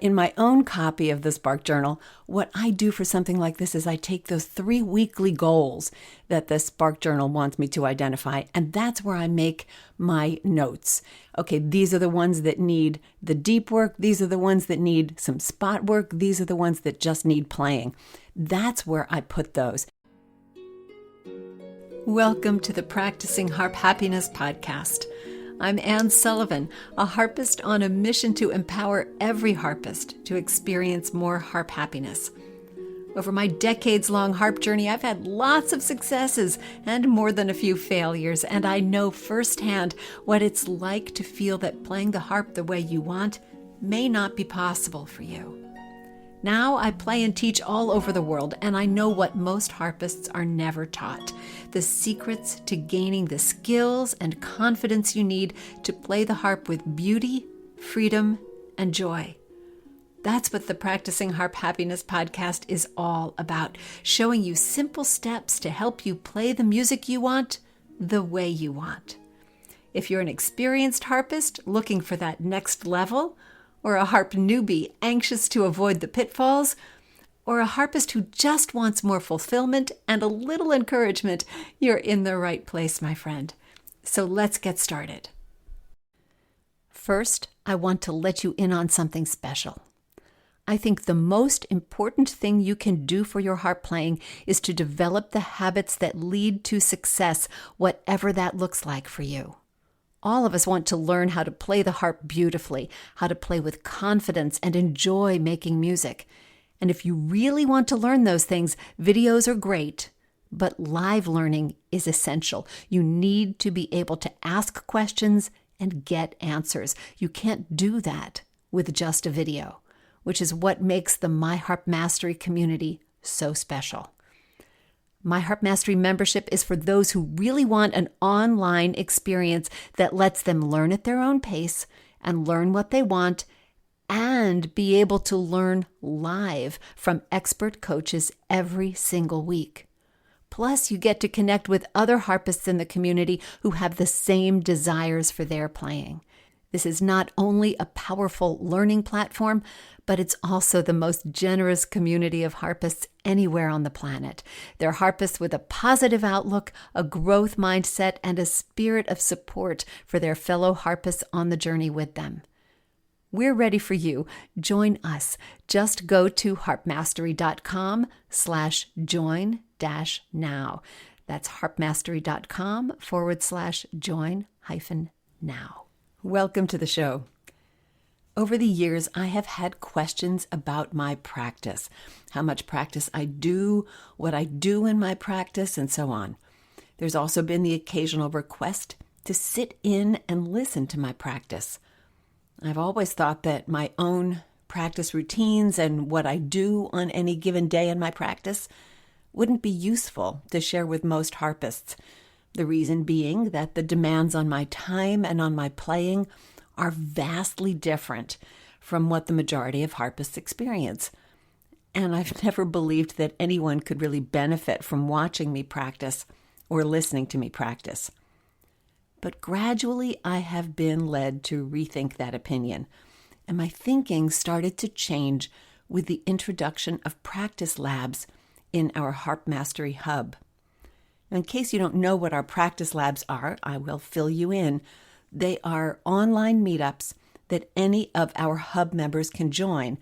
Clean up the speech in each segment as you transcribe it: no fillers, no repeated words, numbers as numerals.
In my own copy of the Spark Journal, what I do for something like this is I take those 3 weekly goals that the Spark Journal wants me to identify, and that's where I make my notes. Okay, these are the ones that need the deep work. These are the ones that need some spot work. These are the ones that just need playing. That's where I put those. Welcome to the Practicing Harp Happiness podcast. I'm Anne Sullivan, a harpist on a mission to empower every harpist to experience more harp happiness. Over my decades-long harp journey, I've had lots of successes and more than a few failures, and I know firsthand what it's like to feel that playing the harp the way you want may not be possible for you. Now I play and teach all over the world, and I know what most harpists are never taught: the secrets to gaining the skills and confidence you need to play the harp with beauty, freedom, and joy. That's what the Practicing Harp Happiness podcast is all about, showing you simple steps to help you play the music you want the way you want. If you're an experienced harpist looking for that next level, or a harp newbie anxious to avoid the pitfalls, or a harpist who just wants more fulfillment and a little encouragement, you're in the right place, my friend. So let's get started. First, I want to let you in on something special. I think the most important thing you can do for your harp playing is to develop the habits that lead to success, whatever that looks like for you. All of us want to learn how to play the harp beautifully, how to play with confidence and enjoy making music. And if you really want to learn those things, videos are great, but live learning is essential. You need to be able to ask questions and get answers. You can't do that with just a video, which is what makes the My Harp Mastery community so special. My Harp Mastery membership is for those who really want an online experience that lets them learn at their own pace and learn what they want and be able to learn live from expert coaches every single week. Plus, you get to connect with other harpists in the community who have the same desires for their playing. This is not only a powerful learning platform, but it's also the most generous community of harpists anywhere on the planet. They're harpists with a positive outlook, a growth mindset, and a spirit of support for their fellow harpists on the journey with them. We're ready for you. Join us. Just go to harpmastery.com/join-now. That's harpmastery.com/join-now. Welcome to the show. Over the years, I have had questions about my practice, how much practice I do, what I do in my practice, and so on. There's also been the occasional request to sit in and listen to my practice. I've always thought that my own practice routines and what I do on any given day in my practice wouldn't be useful to share with most harpists. The reason being that the demands on my time and on my playing are vastly different from what the majority of harpists experience. And I've never believed that anyone could really benefit from watching me practice or listening to me practice. But gradually I have been led to rethink that opinion, and my thinking started to change with the introduction of practice labs in our Harp Mastery Hub. In case you don't know what our practice labs are, I will fill you in. They are online meetups that any of our hub members can join.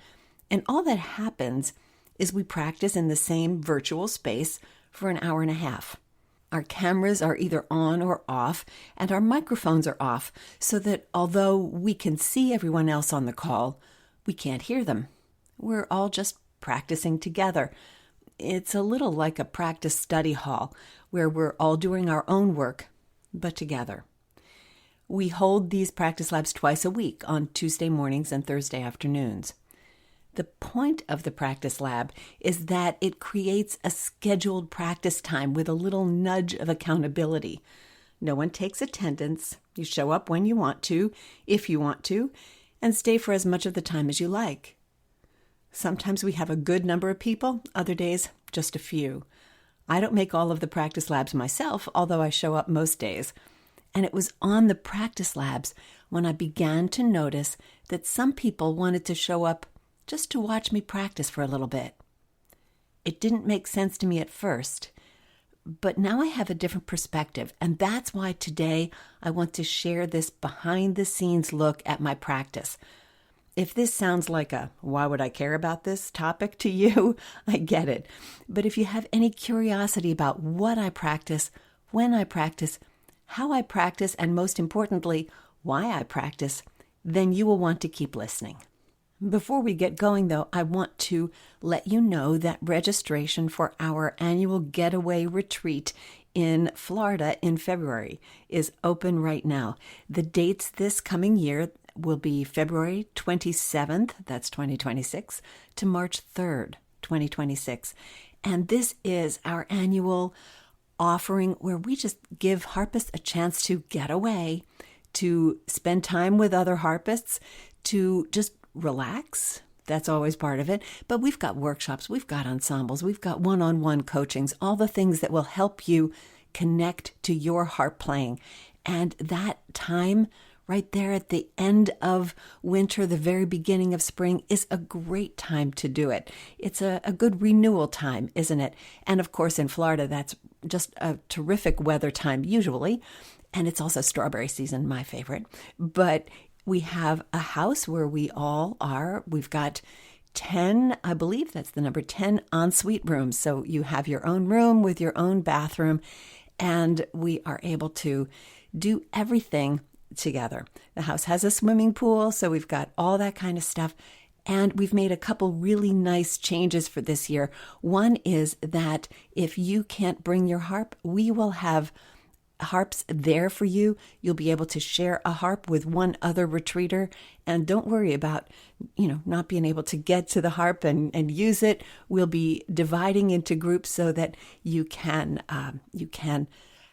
And all that happens is we practice in the same virtual space for an hour and a half. Our cameras are either on or off, and our microphones are off, so that although we can see everyone else on the call, we can't hear them. We're all just practicing together. It's a little like a practice study hall, where we're all doing our own work, but together. We hold these practice labs twice a week on Tuesday mornings and Thursday afternoons. The point of the practice lab is that it creates a scheduled practice time with a little nudge of accountability. No one takes attendance. You show up when you want to, if you want to, and stay for as much of the time as you like. Sometimes we have a good number of people, other days just a few. I don't make all of the practice labs myself, although I show up most days. And it was on the practice labs when I began to notice that some people wanted to show up just to watch me practice for a little bit. It didn't make sense to me at first, but now I have a different perspective, and that's why today I want to share this behind-the-scenes look at my practice. If this sounds like a "why would I care about this" topic to you, I get it. But if you have any curiosity about what I practice, when I practice, how I practice, and most importantly, why I practice, then you will want to keep listening. Before we get going, though, I want to let you know that registration for our annual getaway retreat in Florida in February is open right now. The dates this coming year will be February 27th, that's 2026, to March 3rd, 2026. And this is our annual offering where we just give harpists a chance to get away, to spend time with other harpists, to just relax. That's always part of it. But we've got workshops, we've got ensembles, we've got one-on-one coachings, all the things that will help you connect to your harp playing. And that time right there at the end of winter, the very beginning of spring, is a great time to do it. It's a good renewal time, isn't it? And of course, in Florida, that's just a terrific weather time usually. And it's also strawberry season, my favorite. But we have a house where we all are. We've got 10, I believe that's the number, 10 ensuite rooms. So you have your own room with your own bathroom, and we are able to do everything together. The house has a swimming pool, so we've got all that kind of stuff. And we've made a couple really nice changes for this year. One is that if you can't bring your harp, we will have harps there for you. You'll be able to share a harp with one other retreater, and don't worry about, not being able to get to the harp and use it. We'll be dividing into groups so that you can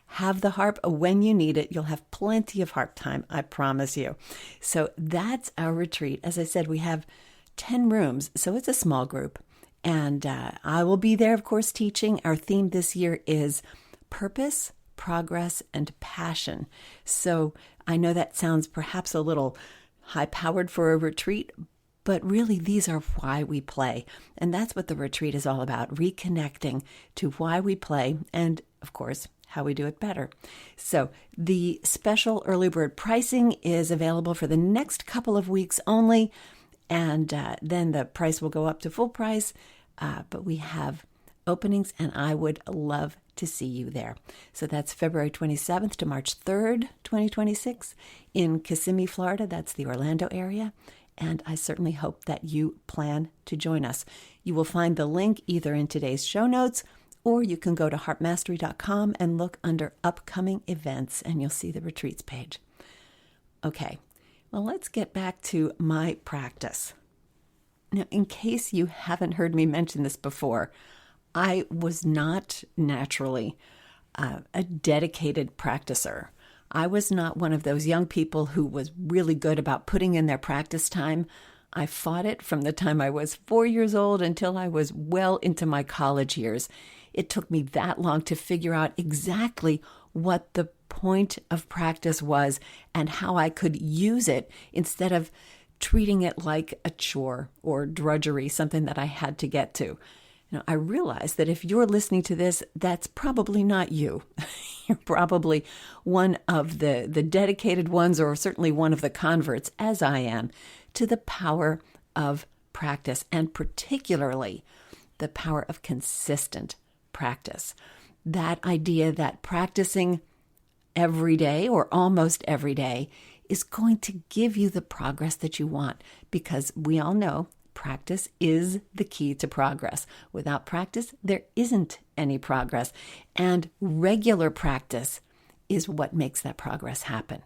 have the harp when you need it. You'll have plenty of harp time, I promise you. So that's our retreat. As I said, we have 10 rooms, so it's a small group. And I will be there, of course, teaching. Our theme this year is purpose, progress, and passion. So I know that sounds perhaps a little high-powered for a retreat, but really these are why we play. And that's what the retreat is all about, reconnecting to why we play and, of course, how we do it better. So the special early bird pricing is available for the next couple of weeks only, and then the price will go up to full price, but we have openings, and I would love to see you there. So that's February 27th to March 3rd, 2026 in Kissimmee, Florida. That's the Orlando area. And I certainly hope that you plan to join us. You will find the link either in today's show notes, or you can go to harpmastery.com and look under upcoming events, and you'll see the retreats page. Okay, well, let's get back to my practice. Now, in case you haven't heard me mention this before, I was not naturally a dedicated practicer. I was not one of those young people who was really good about putting in their practice time. I fought it from the time I was 4 years old until I was well into my college years. It took me that long to figure out exactly what the point of practice was and how I could use it instead of treating it like a chore or drudgery, something that I had to get to. Now, I realize that if you're listening to this, that's probably not you. You're probably one of the dedicated ones, or certainly one of the converts, as I am, to the power of practice, and particularly the power of consistent practice. That idea that practicing every day or almost every day is going to give you the progress that you want, because we all know practice is the key to progress. Without practice, there isn't any progress. And regular practice is what makes that progress happen.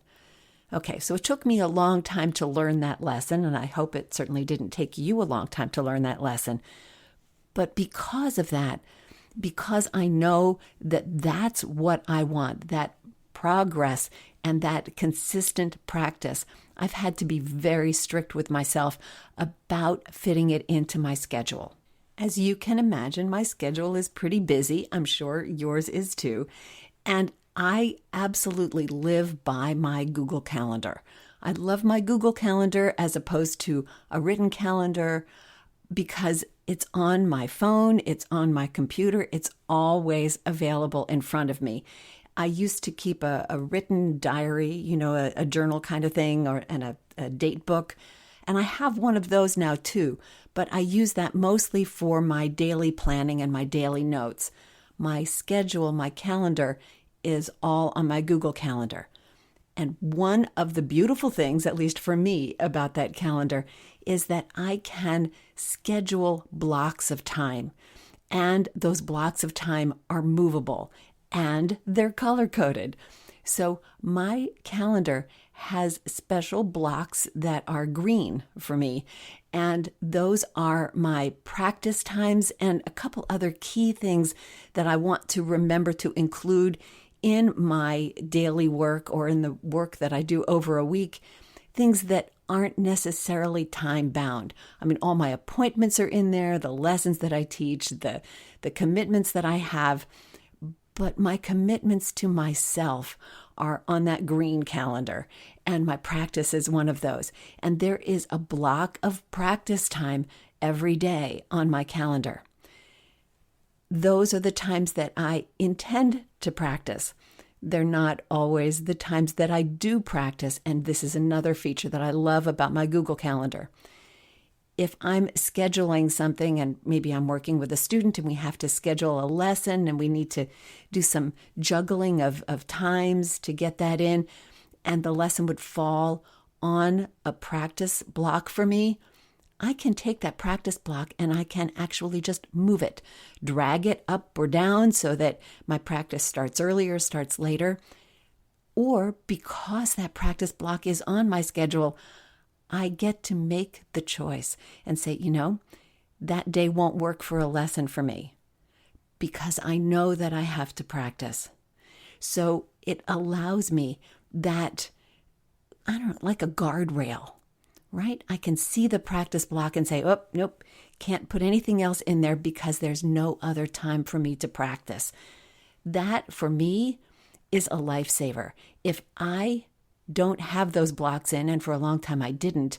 Okay, so it took me a long time to learn that lesson, and I hope it certainly didn't take you a long time to learn that lesson. But because of that, because I know that that's what I want, that progress and that consistent practice, I've had to be very strict with myself about fitting it into my schedule. As you can imagine, my schedule is pretty busy. I'm sure yours is too. And I absolutely live by my Google Calendar. I love my Google Calendar as opposed to a written calendar. because it's on my phone, it's on my computer, it's always available in front of me. I used to keep a written diary, a journal kind of thing, and a date book. And I have one of those now too, but I use that mostly for my daily planning and my daily notes. My schedule, my calendar is all on my Google Calendar. And one of the beautiful things, at least for me, about that calendar is that I can schedule blocks of time. And those blocks of time are movable and they're color-coded. So my calendar has special blocks that are green for me. And those are my practice times and a couple other key things that I want to remember to include in my daily work or in the work that I do over a week, things that aren't necessarily time bound. I mean, all my appointments are in there, the lessons that I teach, the commitments that I have, but my commitments to myself are on that green calendar, and my practice is one of those. And there is a block of practice time every day on my calendar. Those are the times that I intend to practice. They're not always the times that I do practice, and this is another feature that I love about my Google Calendar. If I'm scheduling something and maybe I'm working with a student and we have to schedule a lesson and we need to do some juggling of times to get that in, and the lesson would fall on a practice block for me, I can take that practice block and I can actually just move it, drag it up or down so that my practice starts earlier, starts later. Or because that practice block is on my schedule, I get to make the choice and say, that day won't work for a lesson for me because I know that I have to practice. So it allows me that, like a guardrail, right? I can see the practice block and say, oh, nope, can't put anything else in there because there's no other time for me to practice. That, for me, is a lifesaver. If I don't have those blocks in, and for a long time I didn't,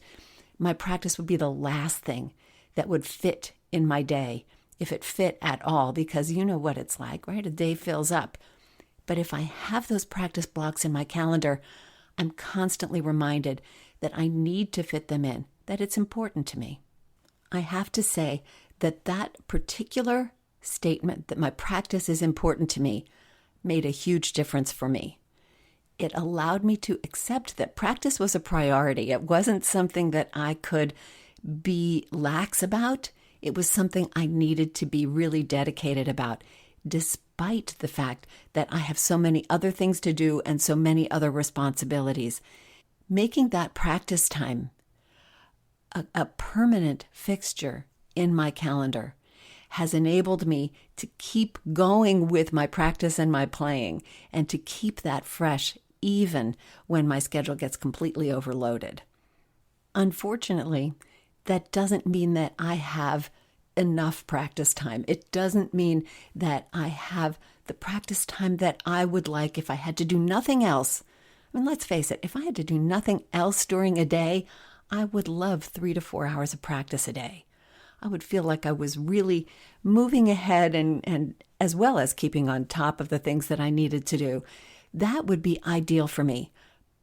my practice would be the last thing that would fit in my day, if it fit at all, because you know what it's like, right? A day fills up. But if I have those practice blocks in my calendar, I'm constantly reminded that I need to fit them in, that it's important to me. I have to say that particular statement, that my practice is important to me, made a huge difference for me. It allowed me to accept that practice was a priority. It wasn't something that I could be lax about. It was something I needed to be really dedicated about, despite the fact that I have so many other things to do and so many other responsibilities. Making that practice time a permanent fixture in my calendar has enabled me to keep going with my practice and my playing, and to keep that fresh even when my schedule gets completely overloaded. Unfortunately, that doesn't mean that I have enough practice time. It doesn't mean that I have the practice time that I would like if I had to do nothing else. I mean, let's face it, if I had to do nothing else during a day, I would love 3 to 4 hours of practice a day. I would feel like I was really moving ahead and as well as keeping on top of the things that I needed to do. That would be ideal for me.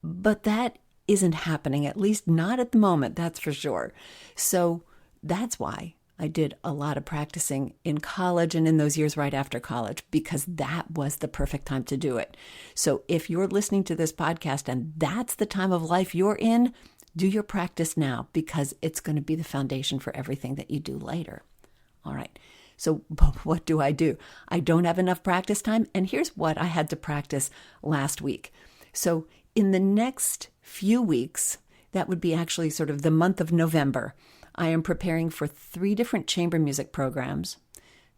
But that isn't happening, at least not at the moment, that's for sure. So that's why I did a lot of practicing in college and in those years right after college, because that was the perfect time to do it. So if you're listening to this podcast and that's the time of life you're in, do your practice now, because it's going to be the foundation for everything that you do later. All right. So what do? I don't have enough practice time. And here's what I had to practice last week. So in the next few weeks, that would be actually sort of the month of November, I am preparing for 3 different chamber music programs,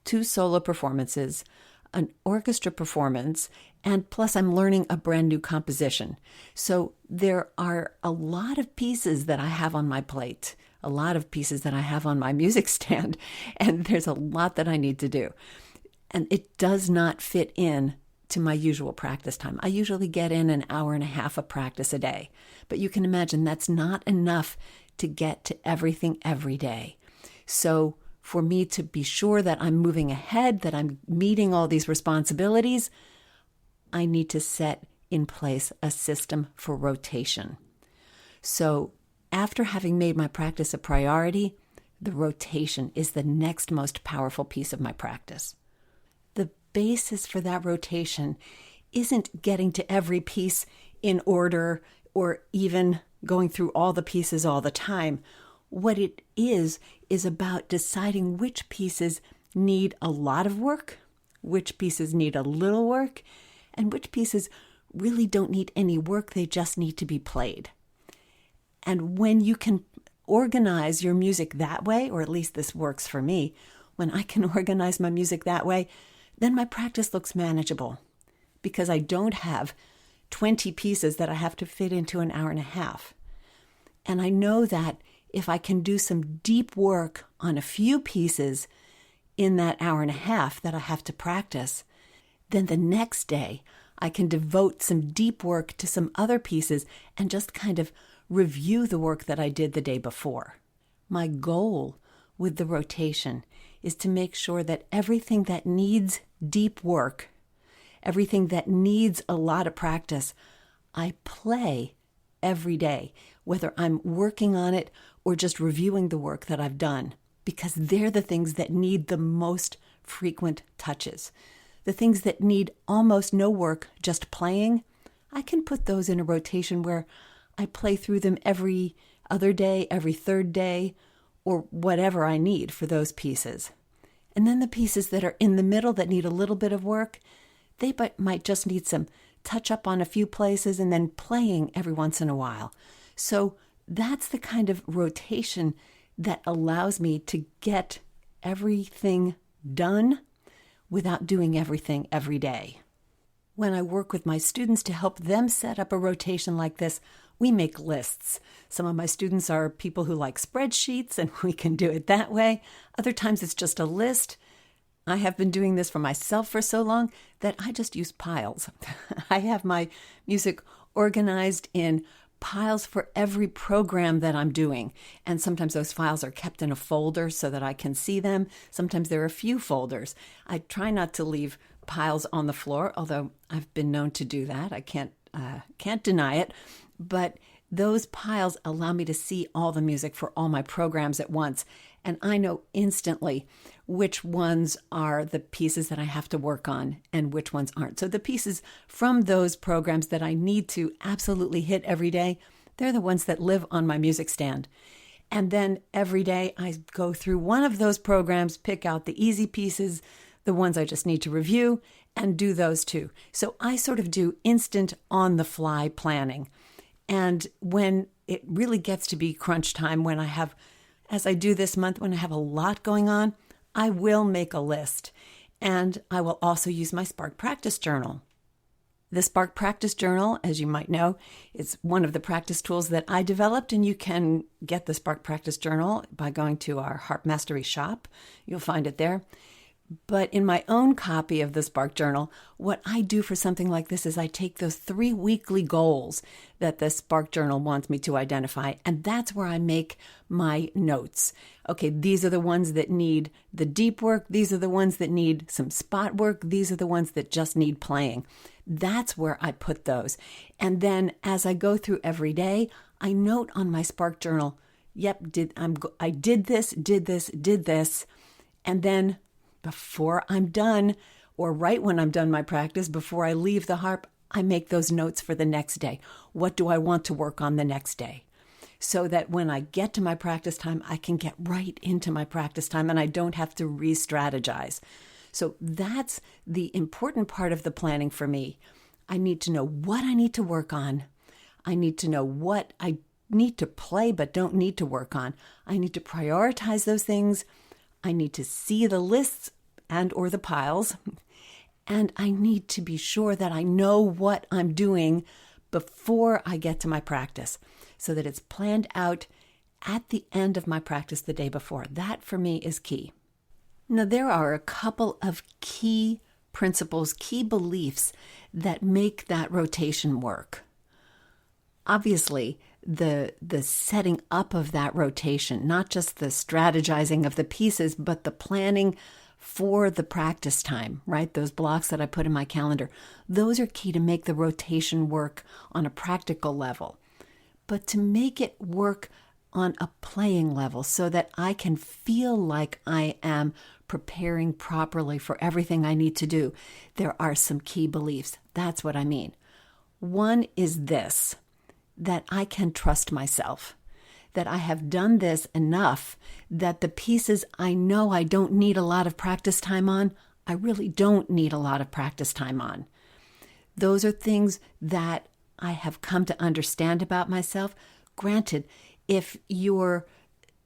2 solo performances, an orchestra performance, and plus I'm learning a brand new composition. So there are a lot of pieces that I have on my plate, a lot of pieces that I have on my music stand, and there's a lot that I need to do. And it does not fit in to my usual practice time. I usually get in an hour and a half of practice a day, but you can imagine that's not enough to get to everything every day. So for me to be sure that I'm moving ahead, that I'm meeting all these responsibilities, I need to set in place a system for rotation. So after having made my practice a priority, the rotation is the next most powerful piece of my practice. The basis for that rotation isn't getting to every piece in order or even going through all the pieces all the time. What it is about deciding which pieces need a lot of work, which pieces need a little work, and which pieces really don't need any work, they just need to be played. And when you can organize your music that way, or at least this works for me, when I can organize my music that way, then my practice looks manageable because I don't have 20 pieces that I have to fit into an hour and a half. And I know that if I can do some deep work on a few pieces in that hour and a half that I have to practice, then the next day I can devote some deep work to some other pieces and just kind of review the work that I did the day before. My goal with the rotation is to make sure that everything that needs deep work, everything that needs a lot of practice, I play every day, whether I'm working on it or just reviewing the work that I've done, because they're the things that need the most frequent touches. The things that need almost no work, just playing, I can put those in a rotation where I play through them every other day, every third day, or whatever I need for those pieces. And then the pieces that are in the middle that need a little bit of work, they might just need some touch up on a few places and then playing every once in a while. So that's the kind of rotation that allows me to get everything done without doing everything every day. When I work with my students to help them set up a rotation like this, we make lists. Some of my students are people who like spreadsheets, and we can do it that way. Other times it's just a list. I have been doing this for myself for so long that I just use piles. I have my music organized in piles for every program that I'm doing. And sometimes those files are kept in a folder so that I can see them. Sometimes there are a few folders. I try not to leave piles on the floor, although I've been known to do that. I can't deny it. But those piles allow me to see all the music for all my programs at once. And I know instantly which ones are the pieces that I have to work on and which ones aren't. So the pieces from those programs that I need to absolutely hit every day, they're the ones that live on my music stand. And then every day I go through one of those programs, pick out the easy pieces, the ones I just need to review, and do those too. So I sort of do instant on-the-fly planning. And when it really gets to be crunch time, when I have, as I do this month, when I have a lot going on, I will make a list. And I will also use my Spark Practice Journal. The Spark Practice Journal, as you might know, is one of the practice tools that I developed, and you can get the Spark Practice Journal by going to our Harp Mastery shop. You'll find it there. But in my own copy of the Spark Journal, what I do for something like this is I take those 3 weekly goals that the Spark Journal wants me to identify, and that's where I make my notes. Okay, these are the ones that need the deep work. These are the ones that need some spot work. These are the ones that just need playing. That's where I put those. And then as I go through every day, I note on my Spark Journal, yep, I did this, and then before I'm done, or right when I'm done my practice, before I leave the harp, I make those notes for the next day. What do I want to work on the next day? So that when I get to my practice time, I can get right into my practice time and I don't have to re-strategize. So that's the important part of the planning for me. I need to know what I need to work on. I need to know what I need to play but don't need to work on. I need to prioritize those things. I need to see the lists and or the piles, and I need to be sure that I know what I'm doing before I get to my practice so that it's planned out at the end of my practice the day before. That for me is key. Now, there are a couple of key principles, key beliefs that make that rotation work. Obviously, the setting up of that rotation, not just the strategizing of the pieces, but the planning for the practice time, right? Those blocks that I put in my calendar, those are key to make the rotation work on a practical level. But to make it work on a playing level so that I can feel like I am preparing properly for everything I need to do, there are some key beliefs. That's what I mean. One is this, that I can trust myself, that I have done this enough that the pieces I know I don't need a lot of practice time on, I really don't need a lot of practice time on. Those are things that I have come to understand about myself. Granted, if you're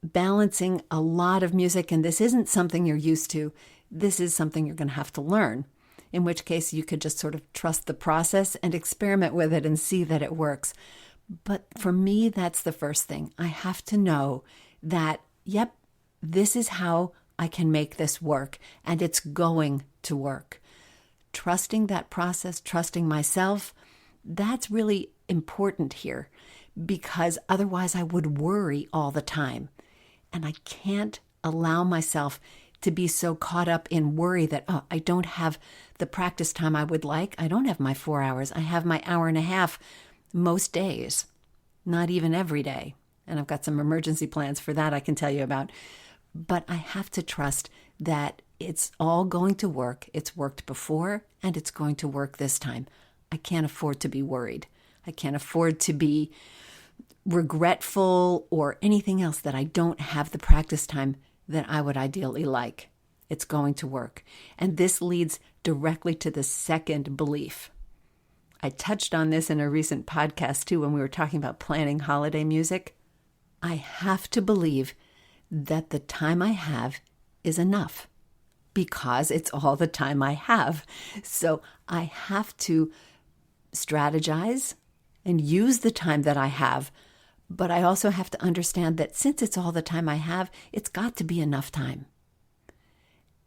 balancing a lot of music and this isn't something you're used to, this is something you're going to have to learn, in which case you could just sort of trust the process and experiment with it and see that it works. But for me, that's the first thing. I have to know that, yep, this is how I can make this work, and it's going to work. Trusting that process, trusting myself, that's really important here, because otherwise I would worry all the time. And I can't allow myself to be so caught up in worry that, oh, I don't have the practice time I would like. I don't have my 4 hours. I have my hour and a half most days, not even every day. And I've got some emergency plans for that I can tell you about. But I have to trust that it's all going to work. It's worked before, and it's going to work this time. I can't afford to be worried. I can't afford to be regretful or anything else that I don't have the practice time that I would ideally like. It's going to work. And this leads directly to the second belief. I touched on this in a recent podcast too when we were talking about planning holiday music. I have to believe that the time I have is enough because it's all the time I have. So I have to strategize and use the time that I have. But I also have to understand that since it's all the time I have, it's got to be enough time.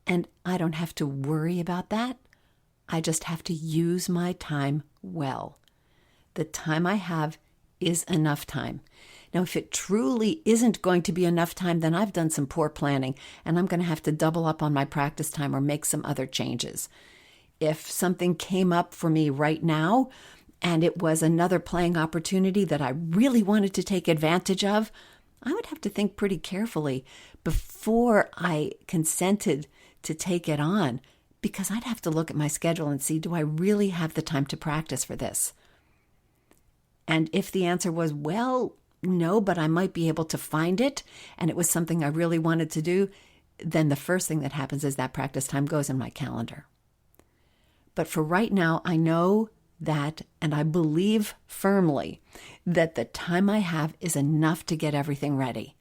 And I don't have to worry about that. I just have to use my time well. The time I have is enough time. Now, if it truly isn't going to be enough time, then I've done some poor planning and I'm going to have to double up on my practice time or make some other changes. If something came up for me right now and it was another playing opportunity that I really wanted to take advantage of, I would have to think pretty carefully before I consented to take it on, because I'd have to look at my schedule and see, do I really have the time to practice for this? And if the answer was, well, no, but I might be able to find it, and it was something I really wanted to do, then the first thing that happens is that practice time goes in my calendar. But for right now, I know that, and I believe firmly that the time I have is enough to get everything ready.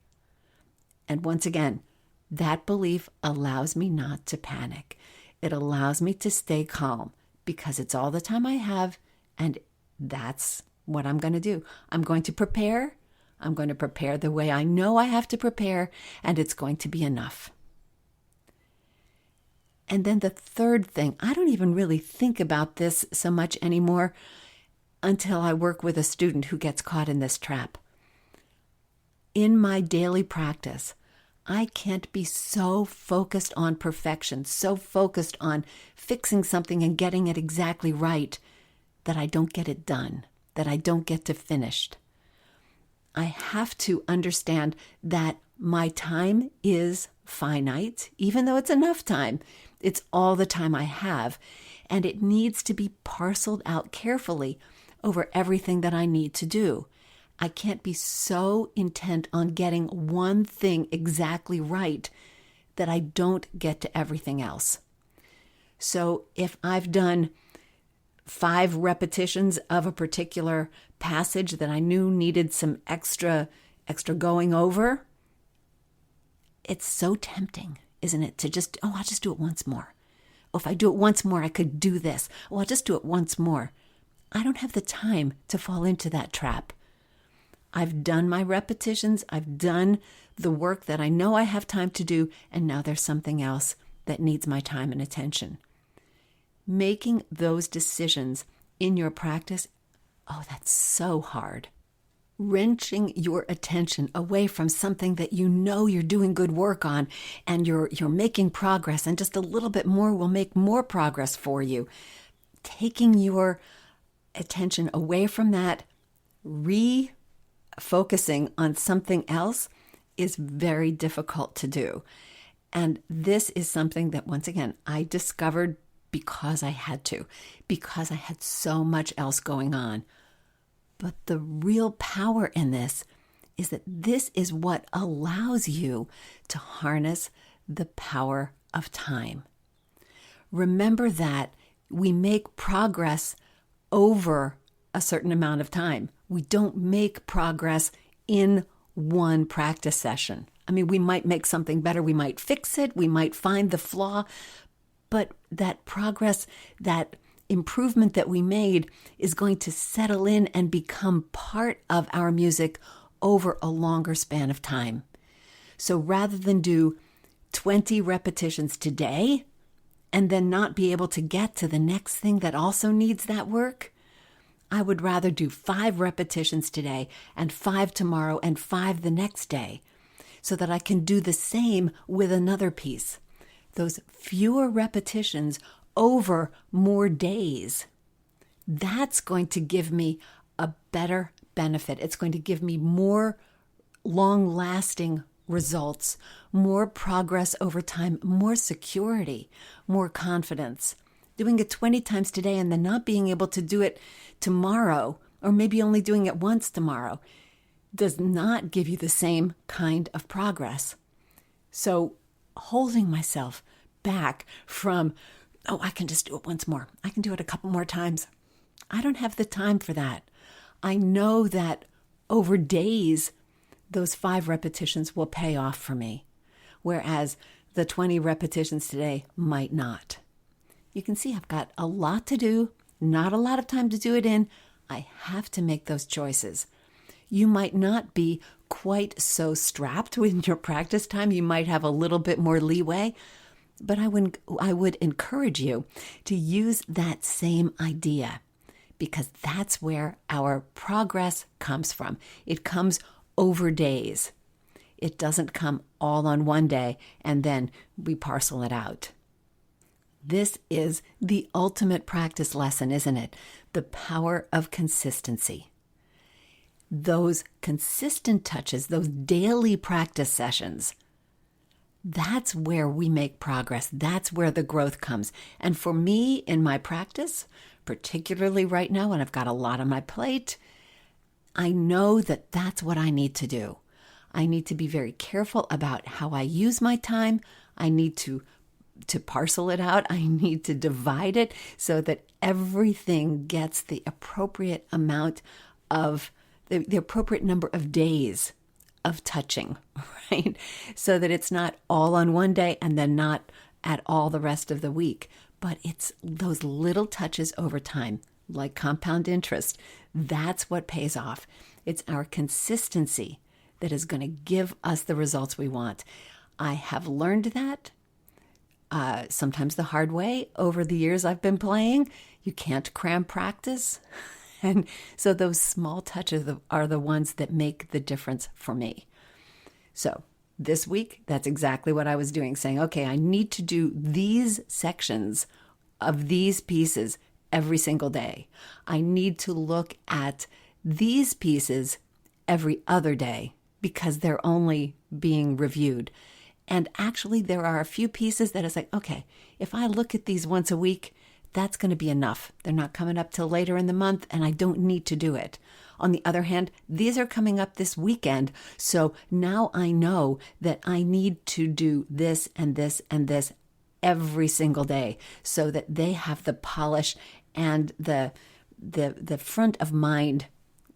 And once again, that belief allows me not to panic. It allows me to stay calm because it's all the time I have, and that's what I'm going to do. I'm going to prepare. I'm going to prepare the way I know I have to prepare, and it's going to be enough. And then the third thing, I don't even really think about this so much anymore until I work with a student who gets caught in this trap. In my daily practice, I can't be so focused on perfection, so focused on fixing something and getting it exactly right that I don't get it done, that I don't get to finished. I have to understand that my time is finite, even though it's enough time. It's all the time I have, and it needs to be parceled out carefully over everything that I need to do. I can't be so intent on getting one thing exactly right that I don't get to everything else. So if I've done 5 repetitions of a particular passage that I knew needed some extra going over, it's so tempting, isn't it, to just, I'll just do it once more. Oh, if I do it once more, I could do this. Oh, I'll just do it once more. I don't have the time to fall into that trap. I've done my repetitions. I've done the work that I know I have time to do, and now there's something else that needs my time and attention. Making those decisions in your practice, oh, that's so hard. wrenching your attention away from something that you know you're doing good work on and you're making progress, and just a little bit more will make more progress for you. Taking your attention away from that, refocusing on something else is very difficult to do. And this is something that, once again, I discovered because I had to, because I had so much else going on. But the real power in this is that this is what allows you to harness the power of time. Remember that we make progress over a certain amount of time. We don't make progress in one practice session. I mean, we might make something better, we might fix it, we might find the flaw, but that progress, that improvement that we made is going to settle in and become part of our music over a longer span of time. So rather than do 20 repetitions today and then not be able to get to the next thing that also needs that work, I would rather do 5 repetitions today and 5 tomorrow and 5 the next day, so that I can do the same with another piece. Those fewer repetitions over more days, that's going to give me a better benefit. It's going to give me more long-lasting results, more progress over time, more security, more confidence. Doing it 20 times today and then not being able to do it tomorrow, or maybe only doing it once tomorrow, does not give you the same kind of progress. So holding myself back from, oh, I can just do it once more. I can do it a couple more times. I don't have the time for that. I know that over days, those 5 repetitions will pay off for me, whereas the 20 repetitions today might not. You can see I've got a lot to do, not a lot of time to do it in. I have to make those choices. You might not be quite so strapped with your practice time. You might have a little bit more leeway, but I would encourage you to use that same idea, because that's where our progress comes from. It comes over days. It doesn't come all on one day and then we parcel it out. This is the ultimate practice lesson, isn't it? The power of consistency. Those consistent touches, those daily practice sessions, that's where we make progress. That's where the growth comes. And for me in my practice, particularly right now when I've got a lot on my plate, I know that that's what I need to do. I need to be very careful about how I use my time. I need to parcel it out. I need to divide it so that everything gets the appropriate amount of the appropriate number of days of touching, right? So that it's not all on one day and then not at all the rest of the week, but it's those little touches over time, like compound interest. That's what pays off. It's our consistency that is going to give us the results we want. I have learned that sometimes the hard way over the years I've been playing. You can't cram practice. And so those small touches are the ones that make the difference for me. So this week, that's exactly what I was doing, saying, okay, I need to do these sections of these pieces every single day. I need to look at these pieces every other day because they're only being reviewed. And actually, there are a few pieces that is like, okay, if I look at these once a week, that's going to be enough. They're not coming up till later in the month, and I don't need to do it. On the other hand, these are coming up this weekend, so now I know that I need to do this and this and this every single day so that they have the polish and the front of mind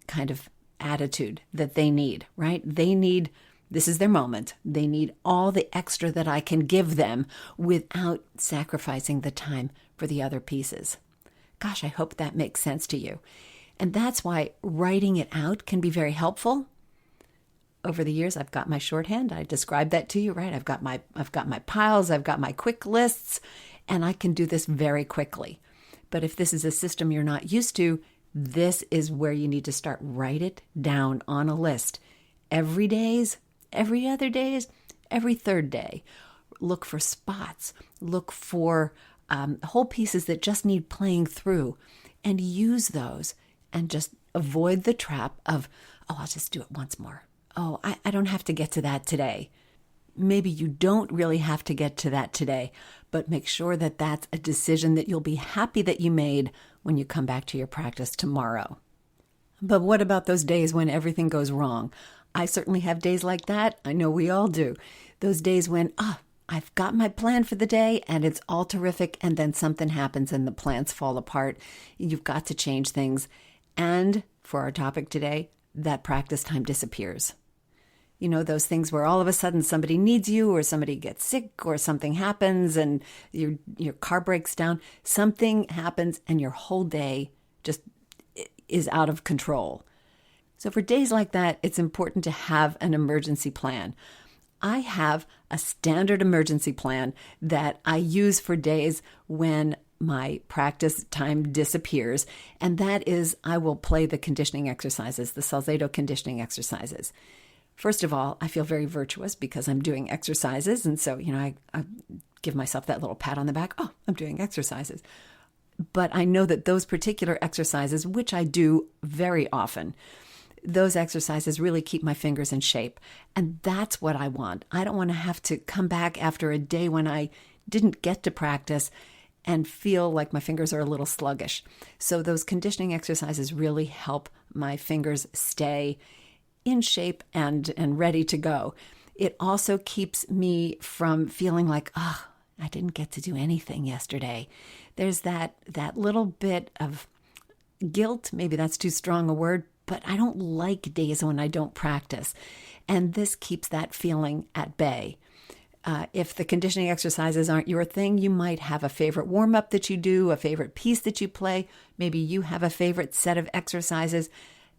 kind of attitude that they need, right? They need, this is their moment. They need all the extra that I can give them without sacrificing the time for the other pieces. Gosh, I hope that makes sense to you. And that's why writing it out can be very helpful. Over the years, I've got my shorthand. I described that to you, right? I've got my piles, I've got my quick lists, and I can do this very quickly. But if this is a system you're not used to, this is where you need to start. Write it down on a list. Every days, every other days, every third day. Look for spots. Look for whole pieces that just need playing through, and use those, and just avoid the trap of, oh, I'll just do it once more. Oh, I don't have to get to that today. Maybe you don't really have to get to that today, but make sure that that's a decision that you'll be happy that you made when you come back to your practice tomorrow. But what about those days when everything goes wrong? I certainly have days like that. I know we all do. Those days when, I've got my plan for the day and it's all terrific, and then something happens and the plans fall apart. You've got to change things. And for our topic today, that practice time disappears. You know, those things where all of a sudden somebody needs you, or somebody gets sick, or something happens and your car breaks down. Something happens and your whole day just is out of control. So for days like that, it's important to have an emergency plan. I have a standard emergency plan that I use for days when my practice time disappears, and that is I will play the conditioning exercises, the Salzedo conditioning exercises. First of all, I feel very virtuous because I'm doing exercises, and so, I give myself that little pat on the back. Oh, I'm doing exercises. But I know that those particular exercises, which I do very often, those exercises really keep my fingers in shape. And that's what I want. I don't want to have to come back after a day when I didn't get to practice and feel like my fingers are a little sluggish. So those conditioning exercises really help my fingers stay in shape and ready to go. It also keeps me from feeling like, I didn't get to do anything yesterday. There's that little bit of guilt. Maybe that's too strong a word, but I don't like days when I don't practice. And this keeps that feeling at bay. If the conditioning exercises aren't your thing, you might have a favorite warm-up that you do, a favorite piece that you play. Maybe you have a favorite set of exercises.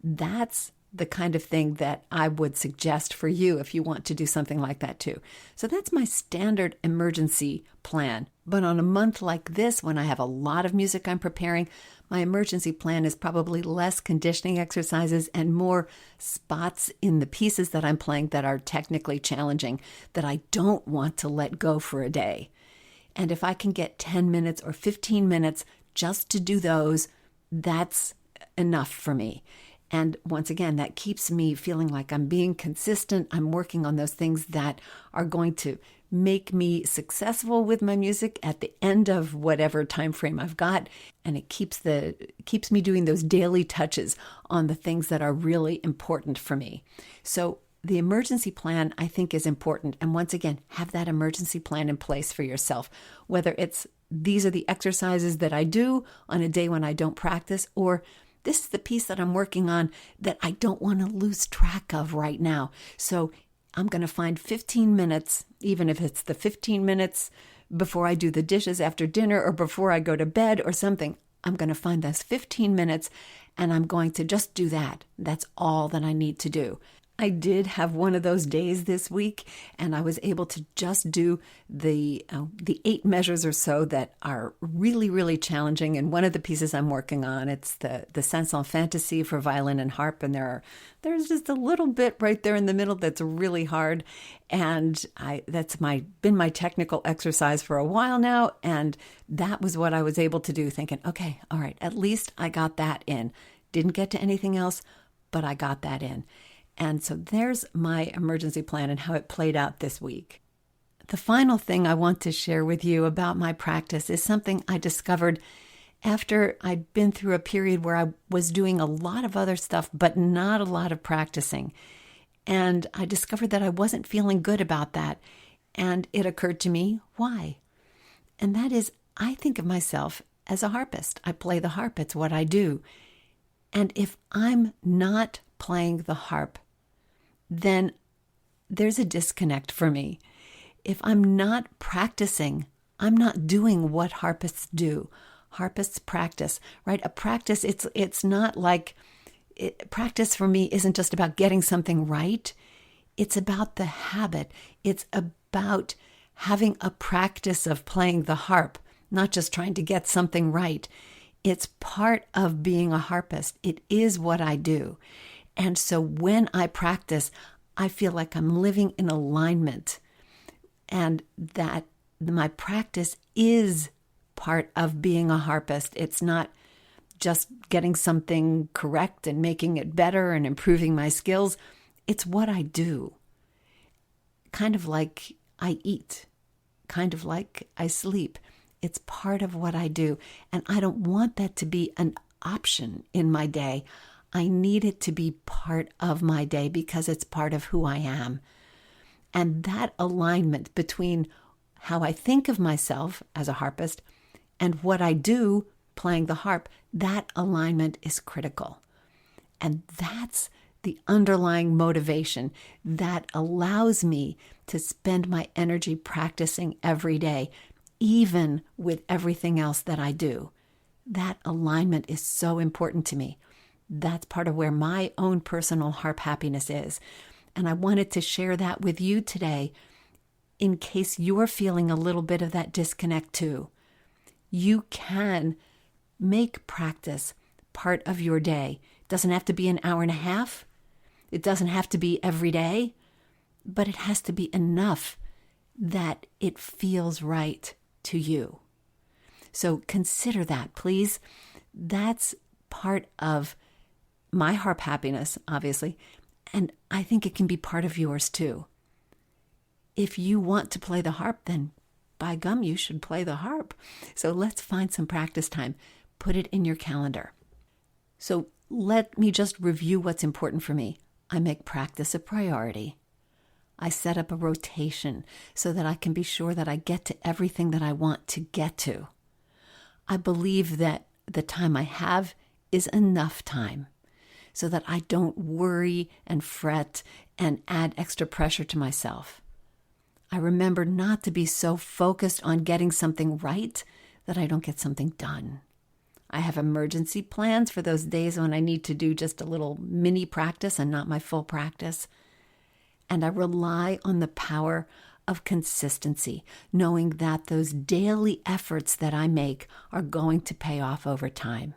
That's the kind of thing that I would suggest for you if you want to do something like that too. So that's my standard emergency plan. But on a month like this, when I have a lot of music I'm preparing, my emergency plan is probably less conditioning exercises and more spots in the pieces that I'm playing that are technically challenging, that I don't want to let go for a day. And if I can get 10 minutes or 15 minutes just to do those, that's enough for me. And once again, that keeps me feeling like I'm being consistent. I'm working on those things that are going to make me successful with my music at the end of whatever time frame I've got. And it keeps me doing those daily touches on the things that are really important for me. So the emergency plan, I think, is important. And once again, have that emergency plan in place for yourself, whether it's these are the exercises that I do on a day when I don't practice, or this is the piece that I'm working on that I don't want to lose track of right now. So I'm going to find 15 minutes, even if it's the 15 minutes before I do the dishes after dinner or before I go to bed or something. I'm going to find those 15 minutes and I'm going to just do that. That's all that I need to do. I did have one of those days this week, and I was able to just do the 8 measures or so that are really, really challenging. And one of the pieces I'm working on, it's the Chanson Fantasy for violin and harp, and there's just a little bit right there in the middle that's really hard. And that's been my technical exercise for a while now, and that was what I was able to do, thinking, okay, all right, at least I got that in. Didn't get to anything else, but I got that in. And so there's my emergency plan and how it played out this week. The final thing I want to share with you about my practice is something I discovered after I'd been through a period where I was doing a lot of other stuff, but not a lot of practicing. And I discovered that I wasn't feeling good about that. And it occurred to me, why? And that is, I think of myself as a harpist. I play the harp. It's what I do. And if I'm not playing the harp, then there's a disconnect for me. If I'm not practicing, I'm not doing what harpists do. Harpists practice, right? A practice, it's not like, practice for me isn't just about getting something right. It's about the habit. It's about having a practice of playing the harp, not just trying to get something right. It's part of being a harpist. It is what I do. And so when I practice, I feel like I'm living in alignment, and that my practice is part of being a harpist. It's not just getting something correct and making it better and improving my skills. It's what I do. Kind of like I eat, kind of like I sleep. It's part of what I do. And I don't want that to be an option in my day. I need it to be part of my day because it's part of who I am. And that alignment between how I think of myself as a harpist and what I do playing the harp, that alignment is critical. And that's the underlying motivation that allows me to spend my energy practicing every day, even with everything else that I do. That alignment is so important to me. That's part of where my own personal harp happiness is. And I wanted to share that with you today in case you're feeling a little bit of that disconnect too. You can make practice part of your day. It doesn't have to be an hour and a half. It doesn't have to be every day, but it has to be enough that it feels right to you. So consider that, please. That's part of my harp happiness, obviously, and I think it can be part of yours too. If you want to play the harp, then by gum, you should play the harp. So let's find some practice time. Put it in your calendar. So let me just review what's important for me. I make practice a priority. I set up a rotation so that I can be sure that I get to everything that I want to get to. I believe that the time I have is enough time so that I don't worry and fret and add extra pressure to myself. I remember not to be so focused on getting something right that I don't get something done. I have emergency plans for those days when I need to do just a little mini practice and not my full practice. And I rely on the power of consistency, knowing that those daily efforts that I make are going to pay off over time.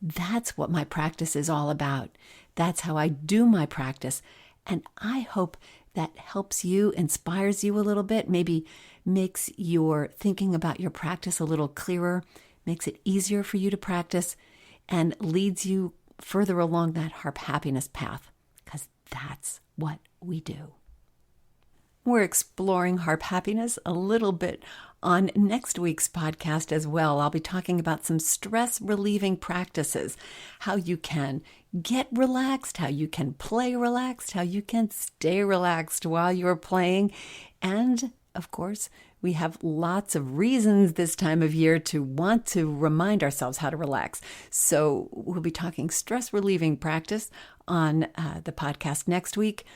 That's what my practice is all about. That's how I do my practice. And I hope that helps you, inspires you a little bit, maybe makes your thinking about your practice a little clearer, makes it easier for you to practice, and leads you further along that harp happiness path, because that's what we do. We're exploring harp happiness a little bit on next week's podcast as well. I'll be talking about some stress-relieving practices, how you can get relaxed, how you can play relaxed, how you can stay relaxed while you're playing. And, of course, we have lots of reasons this time of year to want to remind ourselves how to relax. So we'll be talking stress-relieving practice on the podcast next week.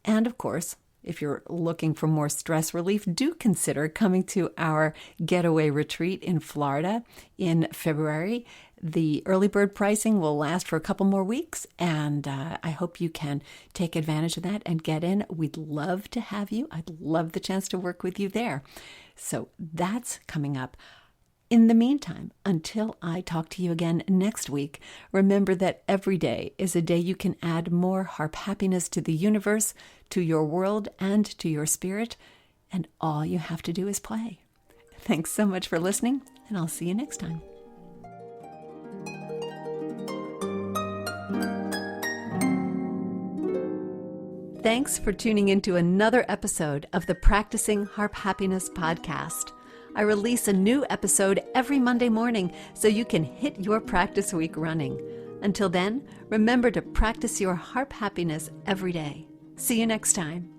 And, of course, if you're looking for more stress relief, do consider coming to our getaway retreat in Florida in February. The early bird pricing will last for a couple more weeks, and I hope you can take advantage of that and get in. We'd love to have you. I'd love the chance to work with you there. So that's coming up. In the meantime, until I talk to you again next week, remember that every day is a day you can add more harp happiness to the universe, to your world, and to your spirit, and all you have to do is play. Thanks so much for listening, and I'll see you next time. Thanks for tuning into another episode of the Practicing Harp Happiness podcast. I release a new episode every Monday morning so you can hit your practice week running. Until then, remember to practice your harp happiness every day. See you next time.